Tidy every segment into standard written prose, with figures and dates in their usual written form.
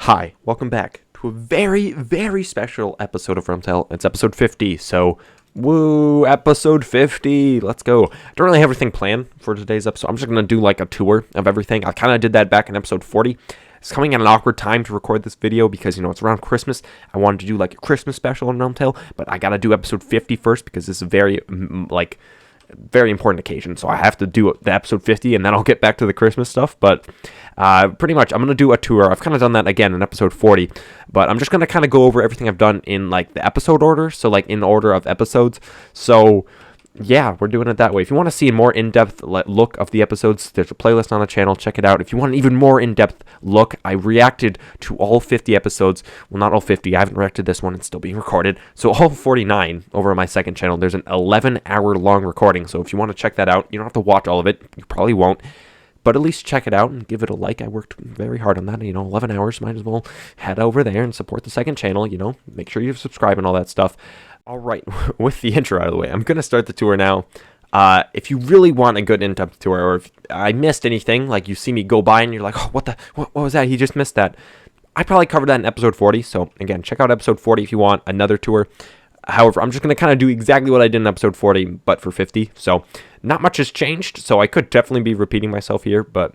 Hi, welcome back to a very, very special episode of RealmTale. It's episode 50, so woo, episode 50, let's go. I don't really have everything planned for today's episode. I'm just going to do like a tour of everything. I kind of did that back in episode 40. It's coming at an awkward time to record this video because, it's around Christmas. I wanted to do like a Christmas special on RealmTale, but I got to do episode 50 first because this is very important occasion, so I have to do the episode 50 and then I'll get back to the Christmas stuff. But pretty much I'm going to do a tour. I've kind of done that again in episode 40, but I'm just going to kind of go over everything I've done in like the episode order, so like in order of episodes. So yeah, we're doing it that way. If you want to see a more in-depth look of the episodes, there's a playlist on the channel. Check it out. If you want an even more in-depth look, I reacted to all 50 episodes. Well, not all 50. I haven't reacted this one. It's still being recorded. So all 49 over on my second channel. There's an 11-hour long recording. So if you want to check that out, you don't have to watch all of it. You probably won't. But at least check it out and give it a like. I worked very hard on that. 11 hours. Might as well head over there and support the second channel. Make sure you subscribe and all that stuff. All right, with the intro out of the way, I'm going to start the tour now. If you really want a good in-depth tour, or if I missed anything, like you see me go by and you're like, oh, what was that? He just missed that. I probably covered that in episode 40. So again, check out episode 40 if you want another tour. However, I'm just going to kind of do exactly what I did in episode 40, but for 50. So not much has changed. So I could definitely be repeating myself here, but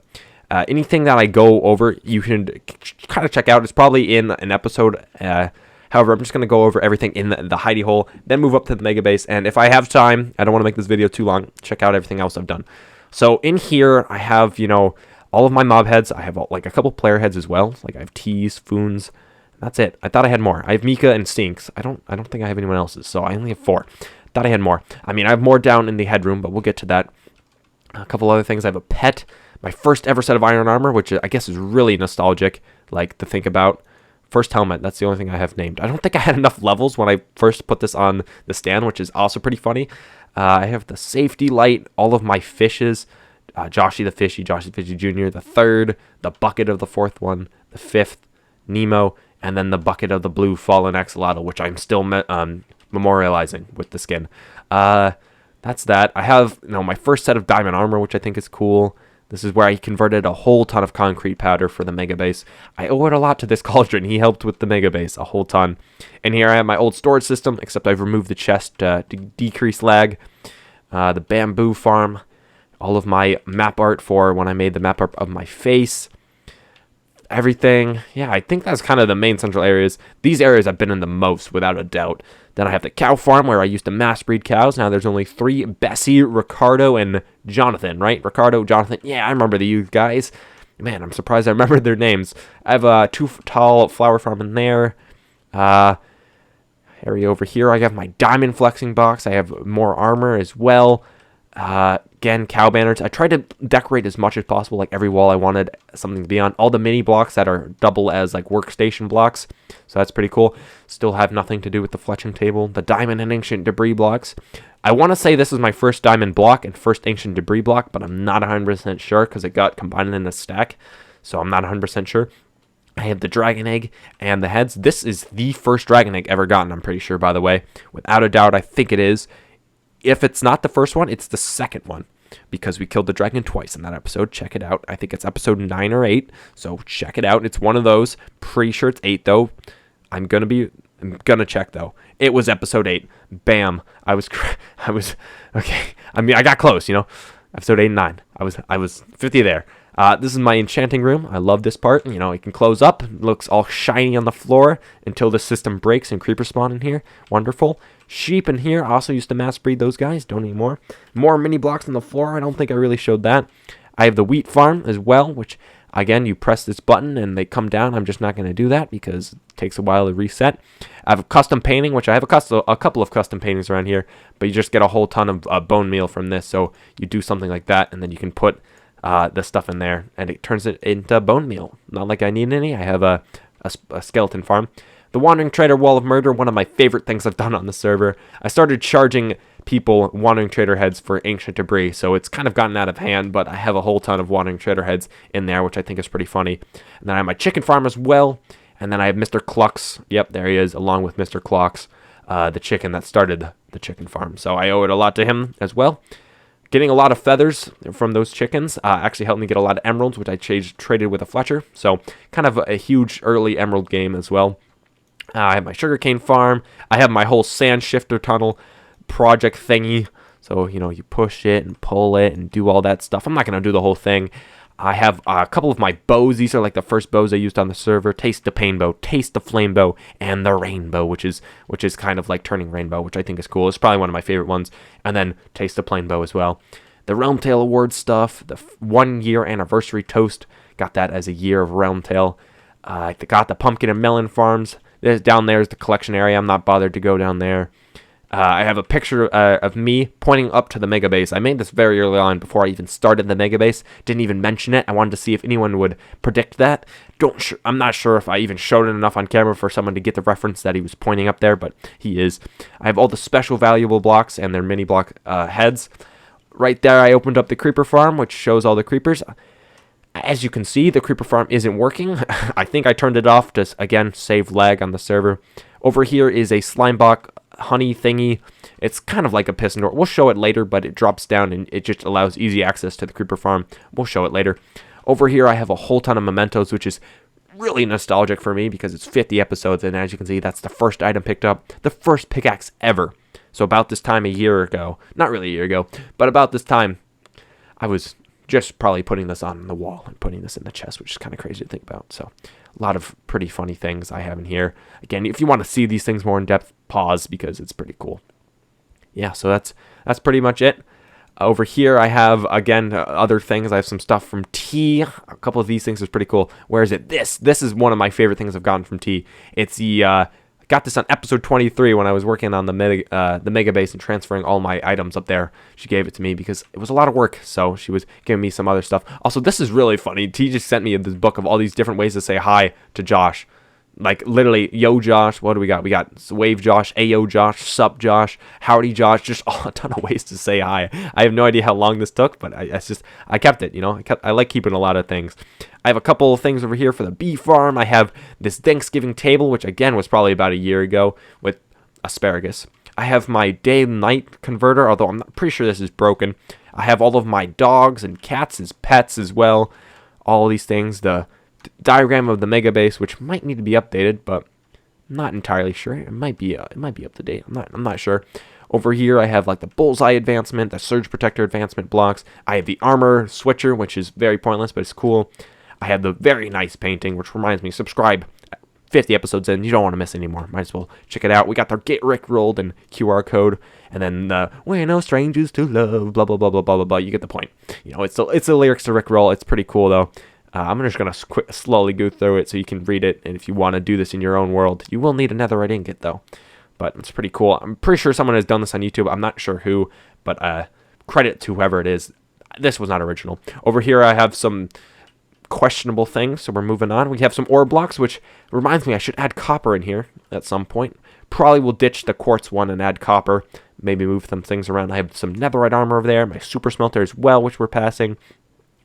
anything that I go over, you can kind of check out. It's probably in an episode. However, I'm just going to go over everything in the Hidey Hole, then move up to the Mega Base, and if I have time, I don't want to make this video too long, check out everything else I've done. So in here, I have, all of my mob heads. I have like a couple player heads as well. Like I have T's, Foons. That's it. I thought I had more. I have Mika and Stinks. I don't think I have anyone else's, so I only have 4. Thought I had more. I have more down in the headroom, but we'll get to that. A couple other things. I have a pet. My first ever set of iron armor, which I guess is really nostalgic, like to think about. First helmet, that's the only thing I have named. I don't think I had enough levels when I first put this on the stand, which is also pretty funny. I have the safety light, all of my fishes, Joshy the Fishy Jr., the 3rd, the bucket of the 4th one, the 5th, Nemo, and then the bucket of the blue fallen axolotl, which I'm still memorializing with the skin. That's that. I have my first set of diamond armor, which I think is cool. This is where I converted a whole ton of concrete powder for the Mega Base. I owe it a lot to this cauldron. He helped with the Mega Base a whole ton. And here I have my old storage system, except I've removed the chest to decrease lag. The bamboo farm. All of my map art for when I made the map art of my face. Everything. Yeah, I think that's kind of the main central areas. These areas I've been in the most, without a doubt. Then I have the cow farm where I used to mass breed cows. Now there's only 3, Bessie, Ricardo, and Jonathan, right? Ricardo, Jonathan. Yeah, I remember you guys. Man, I'm surprised I remembered their names. I have a 2 tall flower farm in there. Area over here, I have my diamond flexing box. I have more armor as well. Again, cow banners. I tried to decorate as much as possible, like every wall I wanted something to be on. All the mini blocks that are double as like workstation blocks, so that's pretty cool. Still have nothing to do with the fletching table. The diamond and ancient debris blocks. I want to say this is my first diamond block and first ancient debris block, but I'm not 100% sure because it got combined in a stack, so I'm not 100% sure. I have the dragon egg and the heads. This is the first dragon egg ever gotten, I'm pretty sure, by the way. Without a doubt, I think it is. If it's not the first one, it's the second one, because we killed the dragon twice in that episode. Check it out. I think it's episode 9 or 8, so check it out. It's one of those. Pretty sure it's 8, though. I'm gonna check, though. It was episode 8. Bam. I was okay. I got close, Episode 8 and 9. I was 50 there. This is my enchanting room. I love this part. It can close up. It looks all shiny on the floor until the system breaks and creepers spawn in here. Wonderful. Sheep in here. I also used to mass breed those guys. Don't need more. More mini blocks on the floor. I don't think I really showed that. I have the wheat farm as well, which, again, you press this button and they come down. I'm just not going to do that because it takes a while to reset. I have a custom painting, which I have a couple of custom paintings around here, but you just get a whole ton of bone meal from this. So you do something like that, and then you can put the stuff in there, and it turns it into bone meal. Not like I need any. I have a skeleton farm. The Wandering Trader Wall of Murder, one of my favorite things I've done on the server. I started charging people Wandering Trader heads for ancient debris, so it's kind of gotten out of hand, but I have a whole ton of Wandering Trader heads in there, which I think is pretty funny. And then I have my chicken farm as well, and then I have Mr. Clucks. Yep, there he is, along with Mr. Clocks, the chicken that started the chicken farm. So I owe it a lot to him as well. getting a lot of feathers from those chickens actually helped me get a lot of emeralds, which I traded with a Fletcher. So kind of a huge early emerald game as well. I have my sugarcane farm. I have my whole sand shifter tunnel project thingy. So, you push it and pull it and do all that stuff. I'm not going to do the whole thing. I have a couple of my bows. These are like the first bows I used on the server. Taste the pain bow, taste the flame bow, and the rainbow, which is kind of like turning rainbow, which I think is cool. It's probably one of my favorite ones. And then taste the plain bow as well. The RealmTale Award stuff, the 1 year anniversary toast. Got that as a year of RealmTale. I got the pumpkin and melon farms. Down there is the collection area. I'm not bothered to go down there. I have a picture of me pointing up to the mega base. I made this very early on before I even started the mega base. Didn't even mention it. I wanted to see if anyone would predict that. I'm not sure if I even showed it enough on camera for someone to get the reference that he was pointing up there, but he is. I have all the special valuable blocks and their mini block heads. Right there, I opened up the creeper farm, which shows all the creepers. As you can see, the creeper farm isn't working. I think I turned it off to, again, save lag on the server. Over here is a slimeblock honey thingy. It's kind of like a piston door. We'll show it later, but it drops down and it just allows easy access to the creeper farm. We'll show it later. Over here, I have a whole ton of mementos, which is really nostalgic for me because it's 50 episodes, and as you can see, that's the first item picked up, the first pickaxe ever. So about this time a year ago, not really a year ago, but about this time, I was just probably putting this on the wall and putting this in the chest, which is kind of crazy to think about. So a lot of pretty funny things I have in here. Again, if you want to see these things more in depth, pause because it's pretty cool. Yeah, so that's pretty much it. Over here, I have, again, other things. I have some stuff from T. A couple of these things is pretty cool. Where is it? This is one of my favorite things I've gotten from T. It's the got this on episode 23 when I was working on the mega base and transferring all my items up there. She gave it to me because it was a lot of work, so she was giving me some other stuff. Also, this is really funny. T just sent me this book of all these different ways to say hi to Josh. Like, literally, yo, Josh, what do we got? We got wave Josh, ayo, Josh, sup, Josh, howdy, Josh, just a ton of ways to say hi. I have no idea how long this took, but I kept it, I like keeping a lot of things. I have a couple of things over here for the bee farm. I have this Thanksgiving table, which, again, was probably about a year ago with asparagus. I have my day-night converter, although I'm pretty sure this is broken. I have all of my dogs and cats as pets as well. All these things, the diagram of the mega base, which might need to be updated, but I'm not entirely sure. It might be up to date. I'm not sure. Over here, I have like the bullseye advancement, the surge protector advancement blocks. I have the armor switcher, which is very pointless, but it's cool. I have the very nice painting, which reminds me, subscribe. 50 episodes in, you don't want to miss anymore. Might as well check it out. We got the Get Rick rolled and QR code, and then the "We're no strangers to love," blah blah blah blah blah blah blah. You get the point. It's the lyrics to Rick roll. It's pretty cool though. I'm just going to slowly go through it so you can read it, and if you want to do this in your own world, you will need a netherite ingot, though. But it's pretty cool. I'm pretty sure someone has done this on YouTube. I'm not sure who, but credit to whoever it is. This was not original. Over here, I have some questionable things, so we're moving on. We have some ore blocks, which reminds me I should add copper in here at some point. Probably will ditch the quartz one and add copper. Maybe move some things around. I have some netherite armor over there, my super smelter as well, which we're passing.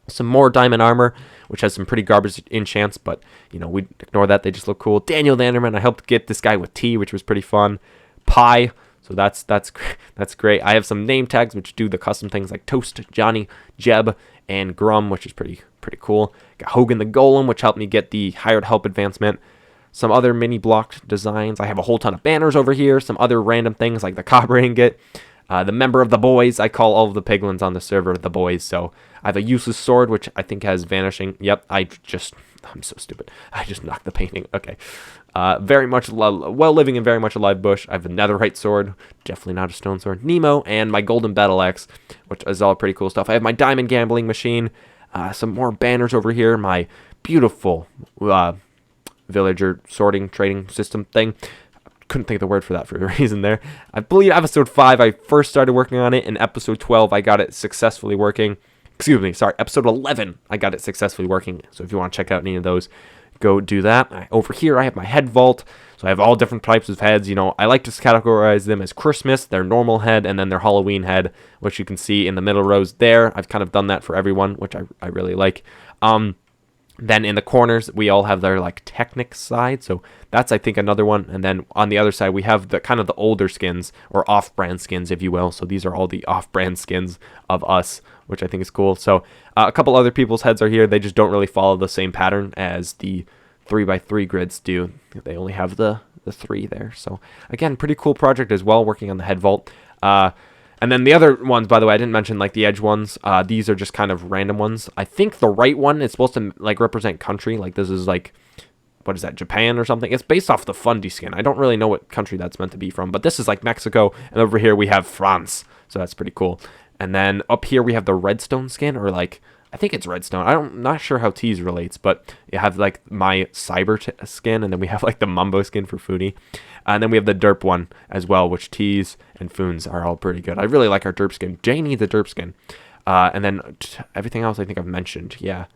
Some more diamond armor, which has some pretty garbage enchants, but, we ignore that. They just look cool. Daniel the Enderman, I helped get this guy with T, which was pretty fun. Pie, so that's great. I have some name tags, which do the custom things like Toast, Johnny, Jeb, and Grum, which is pretty cool. Got Hogan the Golem, which helped me get the hired help advancement. Some other mini blocked designs. I have a whole ton of banners over here. Some other random things like the copper ingot. The member of the boys. I call all of the piglins on the server the boys, so I have a useless sword, which I think has vanishing. Yep, I'm so stupid. I just knocked the painting. Okay. Very much well-living and very much alive bush. I have a netherite sword, definitely not a stone sword. Nemo, and my golden battle axe, which is all pretty cool stuff. I have my diamond gambling machine. Some more banners over here. My beautiful villager sorting trading system thing. Couldn't think of the word for that for a reason there. I believe episode 5, I first started working on it. In episode 12, I got it successfully working. Episode 11, I got it successfully working. So if you want to check out any of those, go do that. Over here, I have my head vault. So I have all different types of heads. I like to categorize them as Christmas, their normal head, and then their Halloween head, which you can see in the middle rows there. I've kind of done that for everyone, which I really like. Then in the corners, we all have their like Technic side, so that's I think another one. And then on the other side, we have the kind of the older skins or off-brand skins, if you will. So these are all the off-brand skins of us, which I think is cool. So a couple other people's heads are here. They just don't really follow the same pattern as the 3x3 grids do. They only have the 3 there. So again, pretty cool project as well, working on the head vault. And then the other ones, by the way, I didn't mention like the edge ones. These are just kind of random ones. I think the right one is supposed to like represent country. Like this is like, what is that, Japan or something? It's based off the Fundy skin. I don't really know what country that's meant to be from, but this is like Mexico. And over here we have France. So that's pretty cool. And then up here we have the Redstone skin, or like, I think it's Redstone. I'm not sure how Tease relates, but you have like my Cyber skin, and then we have like the Mumbo skin for Foodie. And then we have the Derp one as well, which Tease and Foons are all pretty good. I really like our Derp skin. Jay needs a Derp skin. And then everything else I think I've mentioned. Yeah.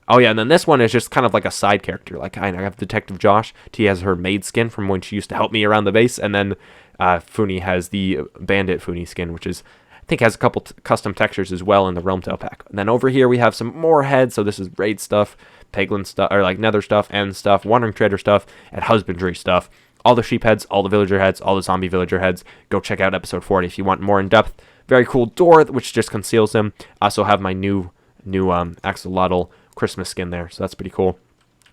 Oh, yeah, and then this one is just kind of like a side character. Like, I have Detective Josh. T has her maid skin from when she used to help me around the base. And then Funi has the Bandit Funi skin, which is, I think, has a couple custom textures as well in the RealmTale pack. And then over here we have some more heads. So this is raid stuff, Peglin stuff, or like nether stuff, end stuff, wandering trader stuff, and husbandry stuff. All the sheep heads, all the villager heads, all the zombie villager heads. Go check out episode 40 if you want more in depth. Very cool door, which just conceals them. I also have my new axolotl Christmas skin there, so that's pretty cool.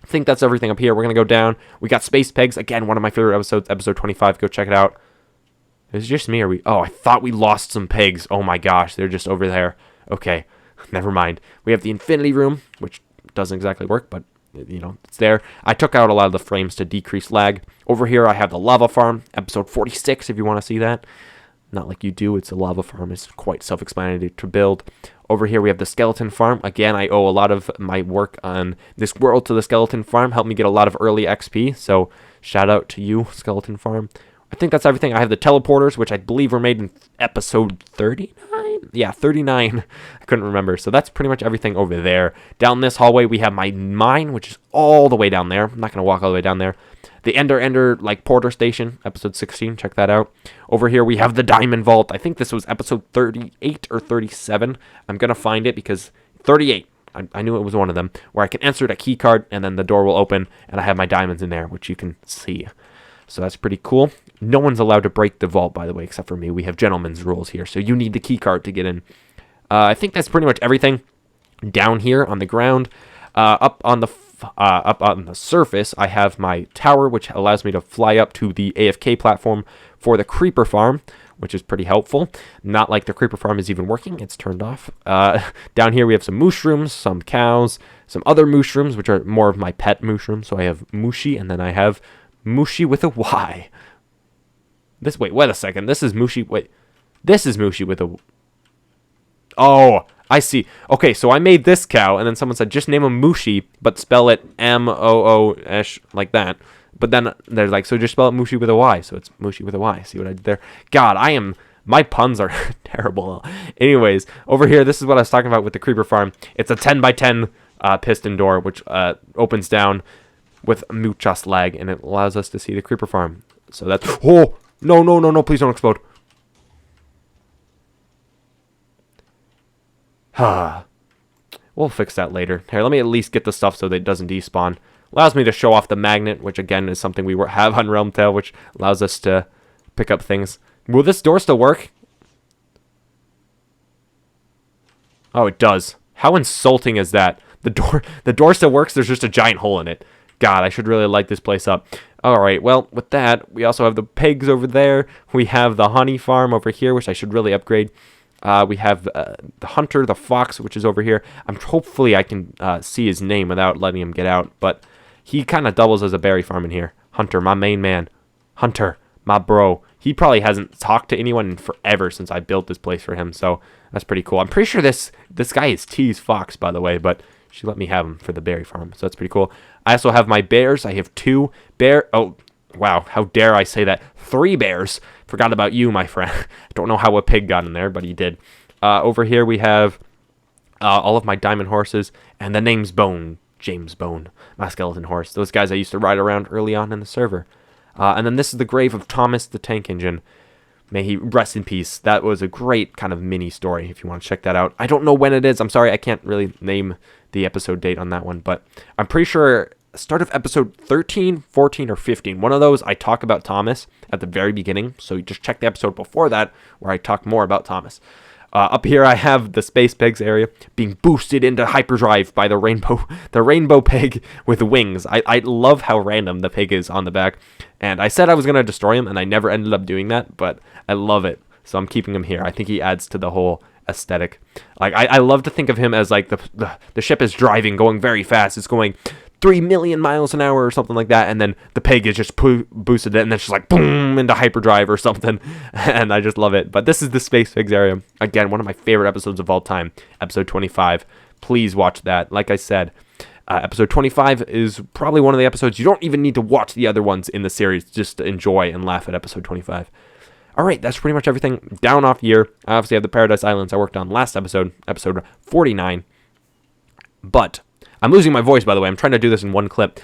I think that's everything up here. We're going to go down. We got Space Pegs. Again, one of my favorite episodes, episode 25. Go check it out. Is it just me or we... Oh, I thought we lost some pegs. Oh my gosh, they're just over there. Okay, never mind. We have the Infinity Room, which doesn't exactly work, but, you know, it's there. I took out a lot of the frames to decrease lag. Over here, I have the Lava Farm, episode 46, if you want to see that. Not like you do. It's a lava farm. It's quite self-explanatory to build. Over here, we have the skeleton farm. Again, I owe a lot of my work on this world to the skeleton farm. Helped me get a lot of early XP. So shout out to you, skeleton farm. I think that's everything. I have the teleporters, which I believe were made in episode 39. Yeah, 39. I couldn't remember. So that's pretty much everything over there. Down this hallway, we have my mine, which is all the way down there. I'm not going to walk all the way down there. The Ender, like, Porter Station, episode 16. Check that out. Over here, we have the Diamond Vault. I think this was episode 38 or 37. I'm going to find it because 38. I knew it was one of them. Where I can insert a key card, and then the door will open, and I have my diamonds in there, which you can see. So that's pretty cool. No one's allowed to break the vault, by the way, except for me. We have gentlemen's rules here, so you need the key card to get in. I think that's pretty much everything down here on the ground. Up on the surface, I have my tower, which allows me to fly up to the AFK platform for the creeper farm, which is pretty helpful. Not like the creeper farm is even working. It's turned off. Down here, we have some mushrooms, some cows, some other mushrooms, which are more of my pet mushrooms. So I have Mushi, and then I have Mushi with a Y. Wait a second. This is Mushi. This is Mushi with a... Oh, I see. Okay, so I made this cow, and then someone said, just name him Mushi, but spell it M-O-O-ish, like that. But then they're like, so just spell it Mushi with a Y. So it's Mushi with a Y. See what I did there? God, my puns are terrible. Anyways, over here, this is what I was talking about with the creeper farm. It's a 10x10 piston door, which opens down with muchas lag, and it allows us to see the creeper farm. So that's... Oh! No, please don't explode. We'll fix that later. Here, let me at least get the stuff so that it doesn't despawn. Allows me to show off the magnet, which again is something we have on RealmTale, which allows us to pick up things. Will this door still work? Oh, it does. How insulting is that? The door still works, there's just a giant hole in it. God, I should really light this place up. Alright, well, with that, we also have the pigs over there. We have the honey farm over here, which I should really upgrade. We have the hunter, the fox, which is over here. Hopefully I can see his name without letting him get out, but he kind of doubles as a berry farm in here. Hunter, my main man. Hunter, my bro. He probably hasn't talked to anyone in forever since I built this place for him, so that's pretty cool. I'm pretty sure this guy is T's Fox, by the way, but she let me have him for the berry farm, so that's pretty cool. I also have my bears. I have 2 bear... Oh, wow, how dare I say that? 3 bears. Forgot about you, my friend. I don't know how a pig got in there, but he did. Over here we have all of my diamond horses, and the name's Bone. James Bone, my skeleton horse. Those guys I used to ride around early on in the server. And then this is the grave of Thomas the Tank Engine. May he rest in peace. That was a great kind of mini story if you want to check that out. I don't know when it is. I'm sorry, I can't really name the episode date on that one, but I'm pretty sure start of episode 13, 14, or 15. One of those, I talk about Thomas at the very beginning, so you just check the episode before that where I talk more about Thomas. Up here, I have the Space Pigs area being boosted into hyperdrive by the rainbow pig with wings. I love how random the pig is on the back. And I said I was going to destroy him, and I never ended up doing that, but I love it. So I'm keeping him here. I think he adds to the whole aesthetic. Like I love to think of him as like the ship is driving, going very fast. It's going 3 million miles an hour or something like that, and then the pig is just boosted it, and then it's just like boom into hyperdrive or something, and I just love it. But this is the Space Pigs area. Again, one of my favorite episodes of all time, episode 25. Please watch that. Like I said, episode 25 is probably one of the episodes you don't even need to watch the other ones in the series just to enjoy and laugh at episode 25. All right, that's pretty much everything. Down off year. I obviously have the Paradise Islands I worked on last episode 49. But I'm losing my voice, by the way. I'm trying to do this in one clip.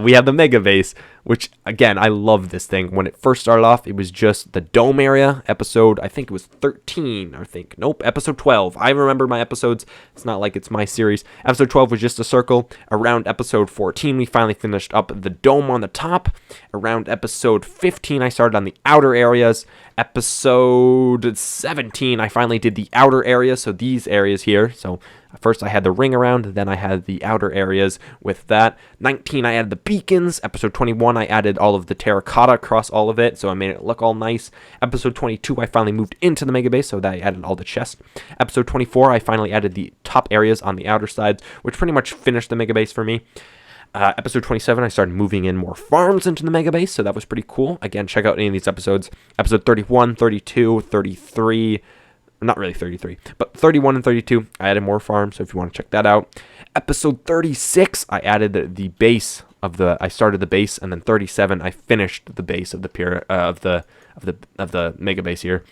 We have the Mega Base, which, again, I love this thing. When it first started off, it was just the dome area. Episode, I think it was 13, Nope, episode 12. I remember my episodes. It's not like it's my series. Episode 12 was just a circle. Around episode 14, we finally finished up the dome on the top. Around episode 15, I started on the outer areas. Episode 17, I finally did the outer areas, so these areas here. So first I had the ring around, then I had the outer areas with that. 19, I added the beacons. Episode 21, I added all of the terracotta across all of it, so I made it look all nice. Episode 22, I finally moved into the Mega Base, so that I added all the chests. Episode 24, I finally added the top areas on the outer sides, which pretty much finished the Mega Base for me. Episode 27, I started moving in more farms into the Mega Base, so that was pretty cool. Again, check out any of these episodes. Episode 31, 32, 33, not really 33, but 31 and 32, I added more farms, so if you want to check that out. Episode 36, I added the base of I started the base, and then 37, I finished the base of the Mega Base here.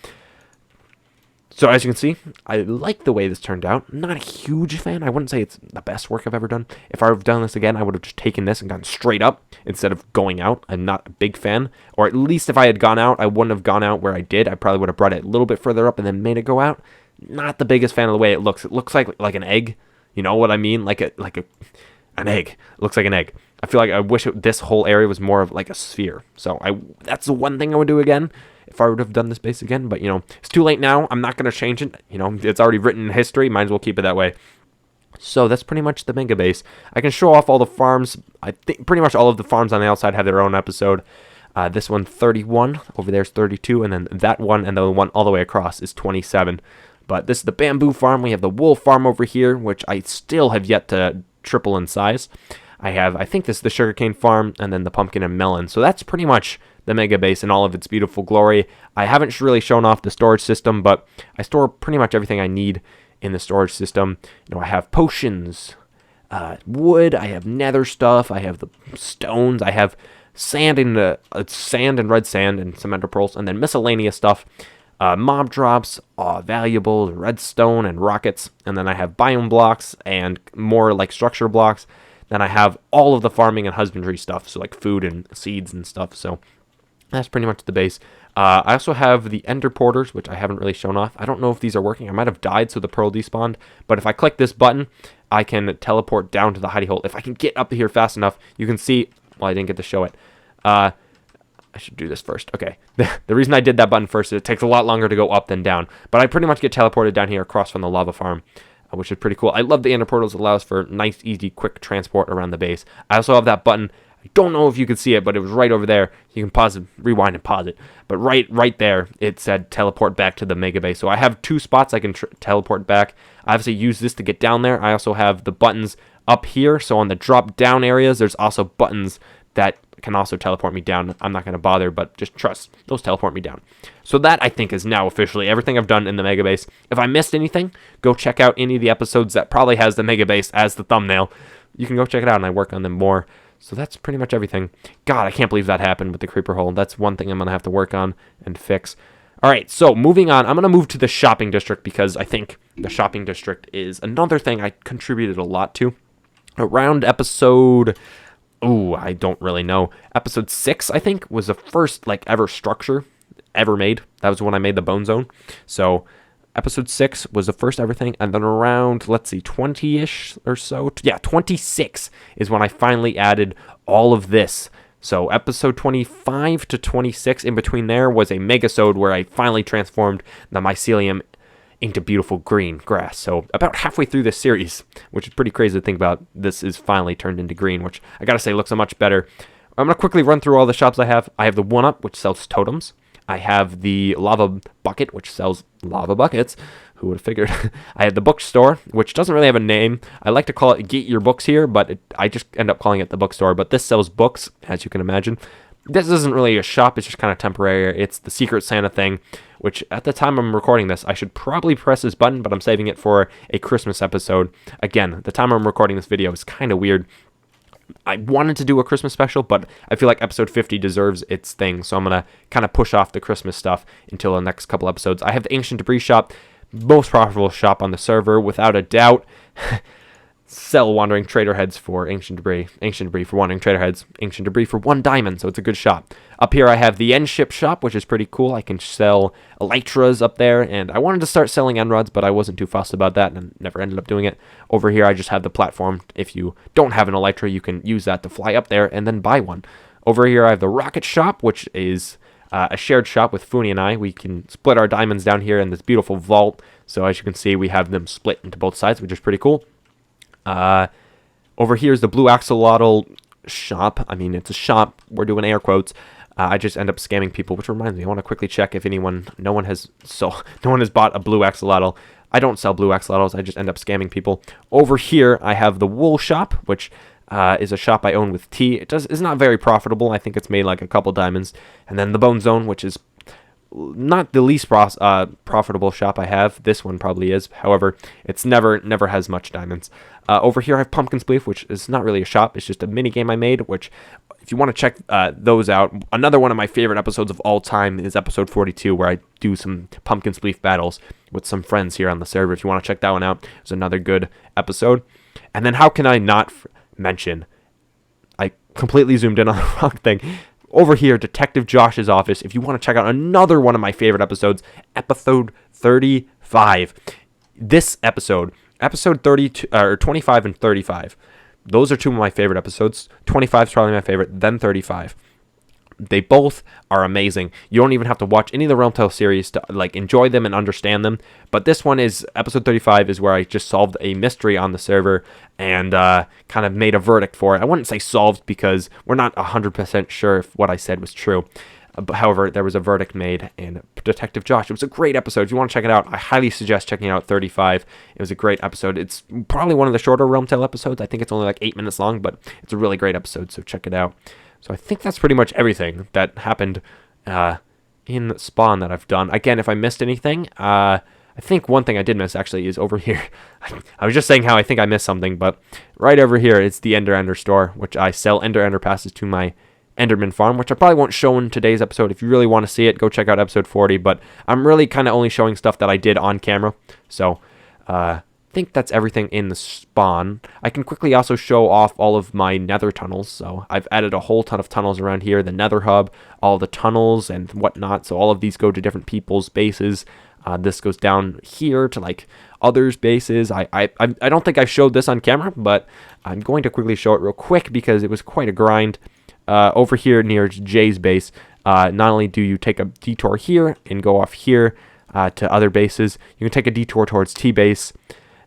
So as you can see, I like the way this turned out. I'm not a huge fan. I wouldn't say it's the best work I've ever done. If I would have done this again, I would have just taken this and gone straight up instead of going out. I'm not a big fan. Or at least if I had gone out, I wouldn't have gone out where I did. I probably would have brought it a little bit further up and then made it go out. Not the biggest fan of the way it looks. It looks like an egg. You know what I mean? Like an egg. It looks like an egg. I feel like I wish this whole area was more of like a sphere. So that's the one thing I would do again if I would have done this base again. But, it's too late now. I'm not going to change it. It's already written in history. Might as well keep it that way. So that's pretty much the Mega Base. I can show off all the farms. I think pretty much all of the farms on the outside have their own episode. This one, 31. Over there's 32. And then that one and the one all the way across is 27. But this is the bamboo farm. We have the wool farm over here, which I still have yet to triple in size. I think this is the sugarcane farm, and then the pumpkin and melon. So that's pretty much the Mega Base in all of its beautiful glory. I haven't really shown off the storage system, but I store pretty much everything I need in the storage system. I have potions, wood, I have nether stuff, I have the stones, I have sand and red sand and some ender pearls, and then miscellaneous stuff. Mob drops, valuables, redstone, and rockets. And then I have biome blocks and more like structure blocks. Then I have all of the farming and husbandry stuff, so like food and seeds and stuff. So that's pretty much the base. I also have the ender porters, which I haven't really shown off. I don't know if these are working. I might have died, so the pearl despawned. But if I click this button, I can teleport down to the hidey hole. If I can get up here fast enough, you can see. Well, I didn't get to show it. I should do this first. Okay. The reason I did that button first is it takes a lot longer to go up than down. But I pretty much get teleported down here across from the lava farm, which is pretty cool. I love the ender portals. It allows for nice, easy, quick transport around the base. I also have that button. I don't know if you could see it, but it was right over there. You can pause it, rewind and pause it. But right there, it said teleport back to the Mega Base. So I have two spots I can teleport back. I obviously use this to get down there. I also have the buttons up here. So on the drop down areas, there's also buttons that can also teleport me down. I'm not going to bother, but just trust. Those teleport me down. So that, I think, is now officially everything I've done in the Mega Base. If I missed anything, go check out any of the episodes that probably has the Mega Base as the thumbnail. You can go check it out, and I work on them more. So that's pretty much everything. God, I can't believe that happened with the creeper hole. That's one thing I'm going to have to work on and fix. All right, so moving on. I'm going to move to the shopping district because I think the shopping district is another thing I contributed a lot to. Around episode... I don't really know. Episode 6, I think, was the first, ever structure ever made. That was when I made the Bone Zone. So episode 6 was the first ever thing, and then around, let's see, 20-ish or so. Yeah, 26 is when I finally added all of this. So episode 25 to 26, in between there, was a megasode where I finally transformed the mycelium into beautiful green grass. So about halfway through this series, which is pretty crazy to think about, this is finally turned into green, which I gotta say looks so much better. I'm gonna quickly run through all the shops I have. I have the 1-Up, which sells totems. I have the Lava Bucket, which sells lava buckets. Who would have figured? I have the bookstore, which doesn't really have a name. I like to call it Get Your Books Here, but I just end up calling it the bookstore. But this sells books, as you can imagine. This isn't really a shop. It's just kind of temporary. It's the Secret Santa thing, which at the time I'm recording this, I should probably press this button, but I'm saving it for a Christmas episode. Again, the time I'm recording this video is kind of weird. I wanted to do a Christmas special, but I feel like episode 50 deserves its thing, so I'm going to kind of push off the Christmas stuff until the next couple episodes. I have the Ancient Debris shop, most profitable shop on the server, without a doubt. Sell Wandering Trader Heads for Ancient Debris for Wandering Trader Heads, Ancient Debris for 1 diamond, so it's a good shop. Up here I have the End Ship shop, which is pretty cool. I can sell elytras up there, and I wanted to start selling end rods, but I wasn't too fussed about that and never ended up doing it. Over here I just have the platform. If you don't have an elytra, you can use that to fly up there and then buy one. Over here I have the Rocket shop, which is a shared shop with Funi and I. We can split our diamonds down here in this beautiful vault, so as you can see we have them split into both sides, which is pretty cool. Over here is the Blue Axolotl shop. I mean, it's a shop. We're doing air quotes. I just end up scamming people, which reminds me, I want to quickly check if no one has bought a Blue Axolotl. I don't sell Blue Axolotls. I just end up scamming people. Over here, I have the Wool shop, which is a shop I own with tea. It's not very profitable. I think it's made like a couple diamonds. And then the Bone Zone, which is not the least profitable shop I have. This one probably is. However, it's never has much diamonds. Over here I have Pumpkin Spleef, which is not really a shop. It's just a mini game I made, which if you want to check those out, another one of my favorite episodes of all time is episode 42, where I do some Pumpkin Spleef battles with some friends here on the server. If you want to check that one out, it's another good episode. And then how can I not mention, I completely zoomed in on the wrong thing. Over here, Detective Josh's office. If you want to check out another one of my favorite episodes, episode 35. This episode 32 or 25 and 35. Those are two of my favorite episodes. 25 is probably my favorite, then 35. They both are amazing. You don't even have to watch any of the RealmTale series to like enjoy them and understand them. But this one is episode 35 is where I just solved a mystery on the server and kind of made a verdict for it. I wouldn't say solved because we're not 100% sure if what I said was true. But however, there was a verdict made, and Detective Josh, it was a great episode. If you want to check it out, I highly suggest checking out 35. It was a great episode. It's probably one of the shorter RealmTale episodes. I think it's only like 8 minutes long, but it's a really great episode, so check it out. So I think that's pretty much everything that happened in Spawn that I've done. Again, if I missed anything, I think one thing I did miss actually is over here. I was just saying how I think I missed something, but right over here it's the Ender store, which I sell Ender passes to my Enderman farm, which I probably won't show in today's episode. If you really want to see it, go check out episode 40, but I'm really kind of only showing stuff that I did on camera. So I think that's everything in the spawn. I can quickly also show off all of my nether tunnels. So I've added a whole ton of tunnels around here, the nether hub, all the tunnels and whatnot. So all of these go to different people's bases. This goes down here to like others' bases. I don't think I showed this on camera, but I'm going to quickly show it real quick because it was quite a grind. Over here near Jay's base, not only do you take a detour here and go off here to other bases, you can take a detour towards T base,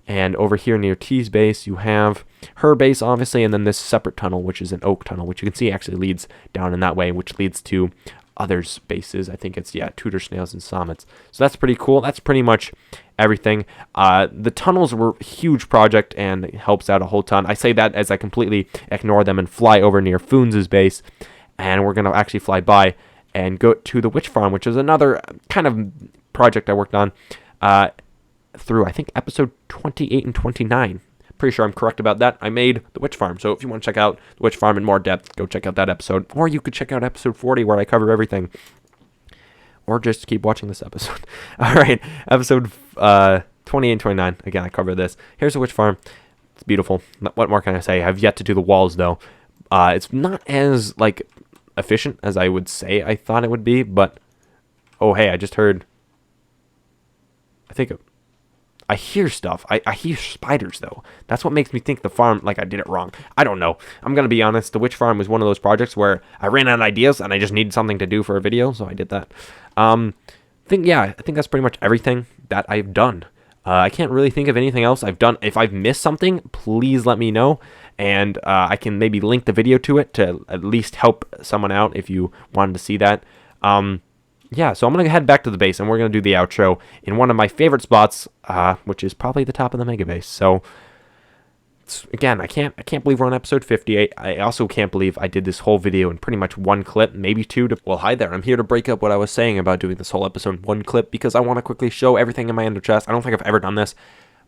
and over here near T's base you have her base obviously, and then this separate tunnel which is an oak tunnel, which you can see actually leads down in that way, which leads to others' bases. I think it's, yeah, Tudor Snails and Sommets. So that's pretty cool. That's pretty much everything. The tunnels were a huge project and it helps out a whole ton. I say that as I completely ignore them and fly over near Foons' base, and we're going to actually fly by and go to the witch farm, which is another kind of project I worked on through, I think, episode 28 and 29. Pretty sure I'm correct about that. I made the witch farm, so if you want to check out the witch farm in more depth, go check out that episode, or you could check out episode 40 where I cover everything, or just keep watching this episode. All right, episode 28 and 29. Again, I cover this. Here's the witch farm. It's beautiful. What more can I say? I've yet to do the walls though. It's not as like efficient as I would say I thought it would be, but Oh, hey, I just heard... I think... I hear stuff. I hear spiders, though. That's what makes me think the farm, like, I did it wrong. I don't know. I'm going to be honest. The witch farm was one of those projects where I ran out of ideas, and I just needed something to do for a video, so I did that. I think that's pretty much everything that I've done. I can't really think of anything else I've done. If I've missed something, please let me know, and I can maybe link the video to it to at least help someone out if you wanted to see that. Yeah, so I'm going to head back to the base, and we're going to do the outro in one of my favorite spots, which is probably the top of the mega base. So, again, I can't believe we're on episode 58. I also can't believe I did this whole video in pretty much one clip, maybe two. Well, hi there. I'm here to break up what I was saying about doing this whole episode in one clip because I want to quickly show everything in my ender chest. I don't think I've ever done this,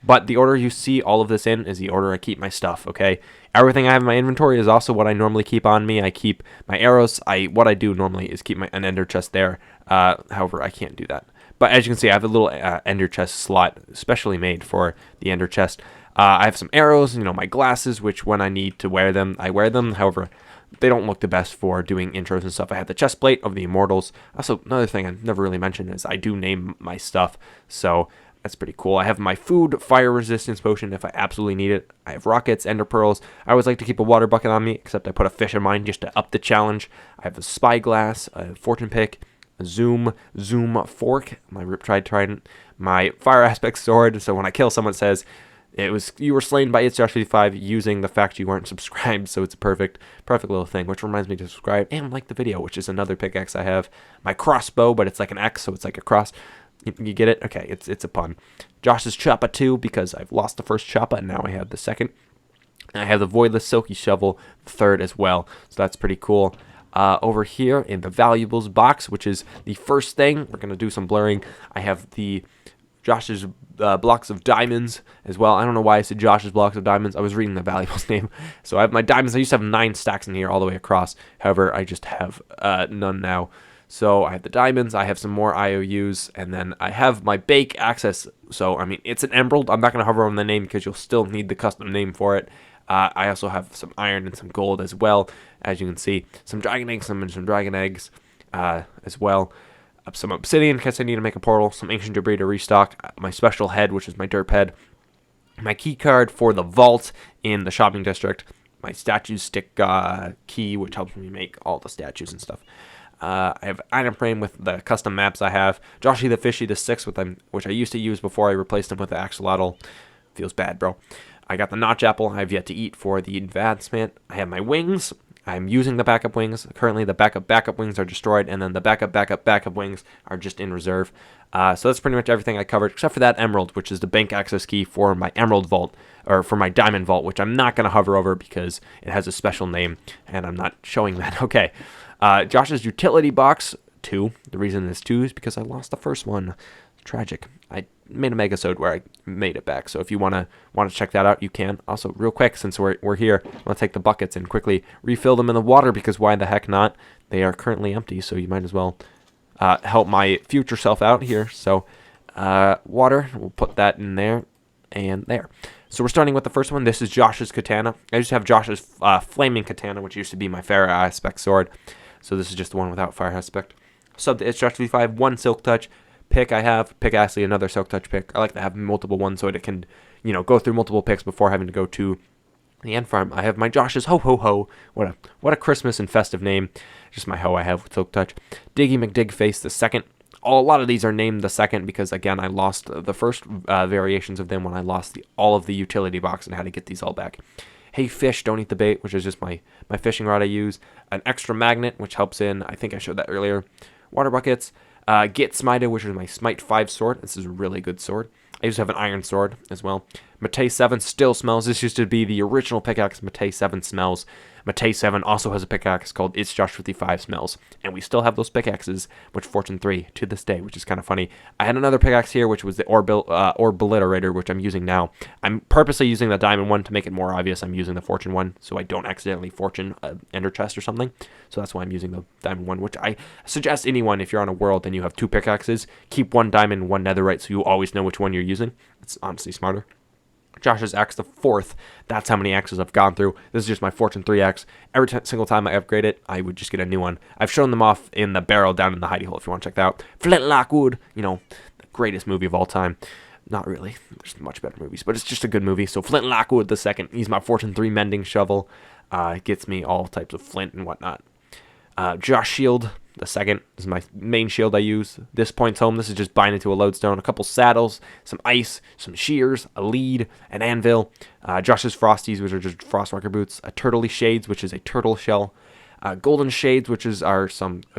but the order you see all of this in is the order I keep my stuff, okay? Everything I have in my inventory is also what I normally keep on me. I keep my arrows. What I do normally is keep an ender chest there. However, I can't do that. But as you can see, I have a little ender chest slot specially made for the ender chest. I have some arrows, my glasses, which when I need to wear them, I wear them. However, they don't look the best for doing intros and stuff. I have the chest plate of the Immortals. Also, another thing I never really mentioned is I do name my stuff. So that's pretty cool. I have my food, fire resistance potion if I absolutely need it. I have rockets, ender pearls. I always like to keep a water bucket on me, except I put a fish in mine just to up the challenge. I have a spyglass, a fortune pick, a zoom fork, my riptide trident, my fire aspect sword. So when I kill someone, it says you were slain by It's Josh 55 using the fact you weren't subscribed. So it's a perfect little thing, which reminds me to subscribe and like the video, which is another pickaxe I have. My crossbow, but it's like an X, so it's like a cross. You get it? Okay, it's a pun. Josh's Choppa 2, because I've lost the first Choppa, and now I have the second. And I have the Voidless Silky Shovel, third as well, so that's pretty cool. Over here in the valuables box, which is the first thing, we're going to do some blurring. I have the Josh's blocks of diamonds as well. I don't know why I said Josh's blocks of diamonds. I was reading the valuables name. So I have my diamonds. I used to have 9 stacks in here all the way across. However, I just have none now. So I have the diamonds, I have some more IOUs, and then I have my bake access. So, I mean, it's an emerald. I'm not going to hover on the name because you'll still need the custom name for it. I also have some iron and some gold as well, as you can see. Some dragon eggs, some dragon eggs as well. Some obsidian because I need to make a portal. Some ancient debris to restock. My special head, which is my derp head. My key card for the vault in the shopping district. My statue stick key, which helps me make all the statues and stuff. I have item frame with the custom maps I have. Joshy the Fishy the 6 with them, which I used to use before I replaced him with the axolotl. Feels bad, bro. I got the notch apple I have yet to eat for the advancement. I have my wings. I'm using the backup wings. Currently, the backup wings are destroyed, and then the backup wings are just in reserve. So that's pretty much everything I covered, except for that emerald, which is the bank access key for my emerald vault, or for my diamond vault, which I'm not going to hover over because it has a special name, and I'm not showing that. Okay. Josh's utility box 2. The reason it's 2 is because I lost the first one. Tragic. I made a megasode where I made it back. So if you want to check that out, you can. Also, real quick, since we're here, I'm gonna take the buckets and quickly refill them in the water because why the heck not? They are currently empty, so you might as well help my future self out here. So water, we'll put that in there and there. So we're starting with the first one. This is Josh's katana. I just have Josh's flaming katana, which used to be my fire aspect sword. So this is just the one without fire aspect. Sub to It's Josh 55, 1 silk touch. Pick I have. Pick Astley, another silk touch pick. I like to have multiple ones so it can, go through multiple picks before having to go to the end farm. I have my Josh's Ho Ho Ho. What a Christmas and festive name. Just my hoe I have with silk touch. Diggy McDigface the second. A lot of these are named the second because, again, I lost the first variations of them when I lost all of the utility box and had to get these all back. Hey Fish, don't eat the bait, which is just my fishing rod I use. An extra magnet, which helps in, I think I showed that earlier. Water buckets. Get Smited, which is my Smite 5 sword. This is a really good sword. I used to have an iron sword as well. Matei 7 still smells. This used to be the original pickaxe. Matei 7 smells. Matei 7 also has a pickaxe called It's Josh 55 smells. And we still have those pickaxes, which Fortune 3 to this day, which is kind of funny. I had another pickaxe here, which was the Orbiliterator, which I'm using now. I'm purposely using the diamond one to make it more obvious I'm using the Fortune one, so I don't accidentally Fortune ender chest or something. So that's why I'm using the diamond one, which I suggest anyone, if you're on a world and you have 2 pickaxes, keep 1 diamond and 1 netherite so you always know which one you're using. It's honestly smarter. Josh's axe, the 4th. That's how many axes I've gone through. This is just my Fortune 3 axe. Every single time I upgrade it, I would just get a new one. I've shown them off in the barrel down in the Hidey Hole if you want to check that out. Flintlock Wood, the greatest movie of all time. Not really. There's much better movies, but it's just a good movie. So Flintlock Wood the 2nd. He's my Fortune 3 mending shovel. It gets me all types of flint and whatnot. Josh Shield the 2nd is my main shield I use. This points home. This is just binding to a lodestone. A couple saddles, some ice, some shears, a lead, an anvil. Josh's Frosties, which are just frostwalker boots. A Turtley Shades, which is a turtle shell. Golden Shades, which is a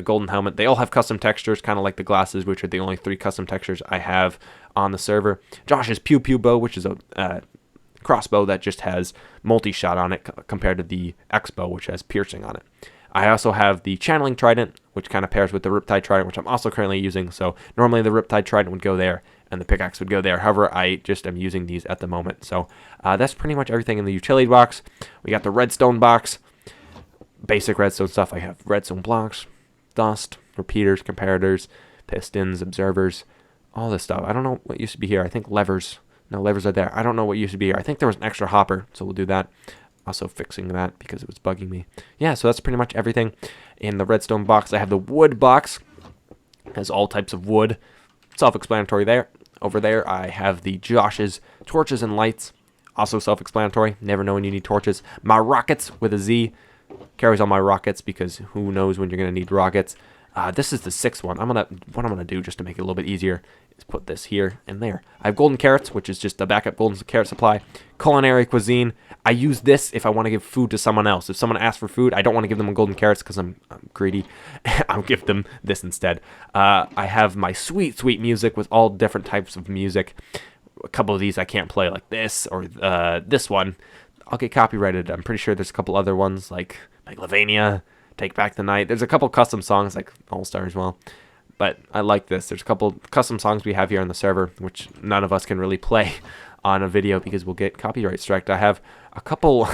golden helmet. They all have custom textures, kind of like the glasses, which are the only 3 custom textures I have on the server. Josh's Pew Pew Bow, which is a crossbow that just has multi-shot on it compared to the X-Bow, which has piercing on it. I also have the Channeling Trident, which kind of pairs with the Riptide Trident, which I'm also currently using. So normally the Riptide Trident would go there, and the pickaxe would go there. However, I just am using these at the moment. So that's pretty much everything in the utility box. We got the redstone box. Basic redstone stuff. I have redstone blocks, dust, repeaters, comparators, pistons, observers, all this stuff. I don't know what used to be here. I think levers. No, levers are there. I don't know what used to be here. I think there was an extra hopper, so we'll do that. Also fixing that because it was bugging me. Yeah, so that's pretty much everything in the redstone box. I have the wood box. It has all types of wood. Self-explanatory there. Over there, I have the Josh's torches and lights. Also self-explanatory. Never know when you need torches. My rockets with a Z. Carries all my rockets because who knows when you're going to need rockets. This is the 6th one. What I'm gonna do just to make it a little bit easier is put this here and there. I have golden carrots, which is just a backup golden carrot supply. Culinary cuisine. I use this if I want to give food to someone else. If someone asks for food, I don't want to give them a golden carrots because I'm greedy. I'll give them this instead. I have my sweet music with all different types of music. A couple of these I can't play, like this or this one. I'll get copyrighted. I'm pretty sure there's a couple other ones like Lavania, Take Back the Night. There's a couple custom songs like All Star as well. But I like this. There's a couple custom songs we have here on the server, which none of us can really play on a video because we'll get copyright striked. I have a couple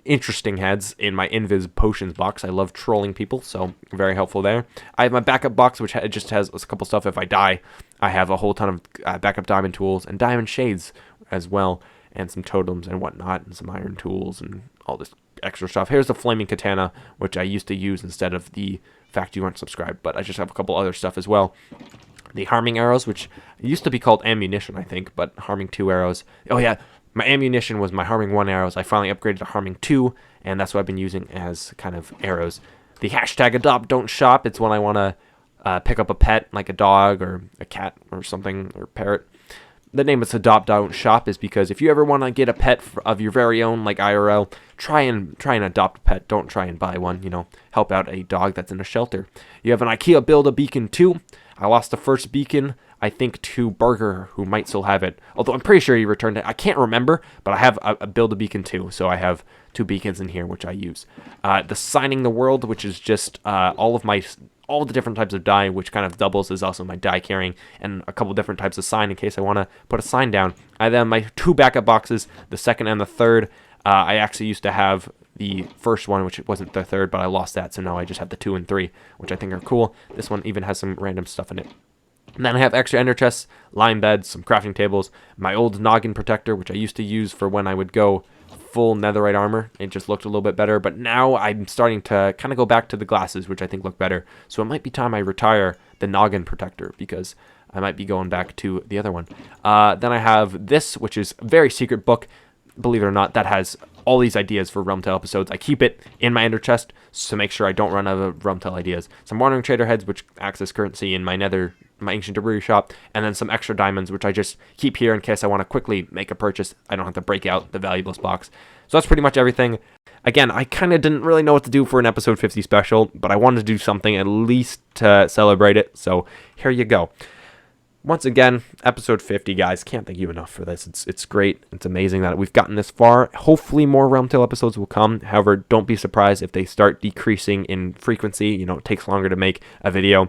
interesting heads in my Invis Potions box. I love trolling people, so very helpful there. I have my backup box, which just has a couple stuff. If I die, I have a whole ton of backup diamond tools and diamond shades as well, and some totems and whatnot, and some iron tools and all this extra stuff. Here's the flaming katana, which I used to use instead of the fact you weren't subscribed, but I just have a couple other stuff as well. The harming arrows, which used to be called ammunition, I think, but harming 2 arrows. Oh yeah, my ammunition was my harming 1 arrows. I finally upgraded to harming 2, and that's what I've been using as kind of arrows. The hashtag adopt don't shop. It's when I want to pick up a pet, like a dog or a cat or something, or parrot. The name of Adopt Don't Shop is because if you ever want to get a pet of your very own, like IRL, try and adopt a pet. Don't try and buy one. Help out a dog that's in a shelter. You have an IKEA Build-A-Beacon 2. I lost the first beacon, I think, to Burger, who might still have it. Although I'm pretty sure he returned it. I can't remember, but I have a Build-A-Beacon 2, so I have 2 beacons in here, which I use. The Signing the World, which is just all the different types of dye, which kind of doubles as also my dye carrying, and a couple different types of sign in case I want to put a sign down. I then my 2 backup boxes, the 2nd and the 3rd. I actually used to have the first one, which wasn't the 3rd, but I lost that, so now I just have the 2 and 3, which I think are cool. This one even has some random stuff in it. And then I have extra ender chests, lime beds, some crafting tables, my old noggin protector, which I used to use for when I would go full netherite armor. It just looked a little bit better, but now I'm starting to kind of go back to the glasses, which I think look better. So it might be time I retire the noggin protector because I might be going back to the other one. Then I have this, which is a very secret book, believe it or not, that has all these ideas for RealmTale episodes. I keep it in my ender chest to make sure I don't run out of RealmTale ideas. Some wandering trader heads, which acts as currency in my ancient debris shop, and then some extra diamonds, which I just keep here in case I want to quickly make a purchase. I don't have to break out the valuables box. So that's pretty much everything. Again, I kind of didn't really know what to do for an episode 50 special, but I wanted to do something at least to celebrate it. So here you go. Once again, episode 50, guys. Can't thank you enough for this. It's great. It's amazing that we've gotten this far. Hopefully more RealmTale episodes will come. However, don't be surprised if they start decreasing in frequency. It takes longer to make a video.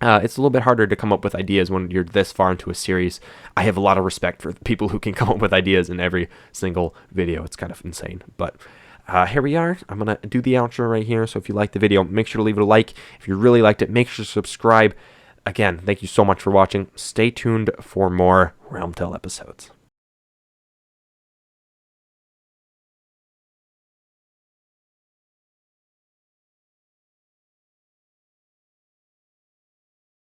It's a little bit harder to come up with ideas when you're this far into a series. I have a lot of respect for people who can come up with ideas in every single video. It's kind of insane. But here we are. I'm going to do the outro right here. So if you liked the video, make sure to leave it a like. If you really liked it, make sure to subscribe. Again, thank you so much for watching. Stay tuned for more RealmTale episodes.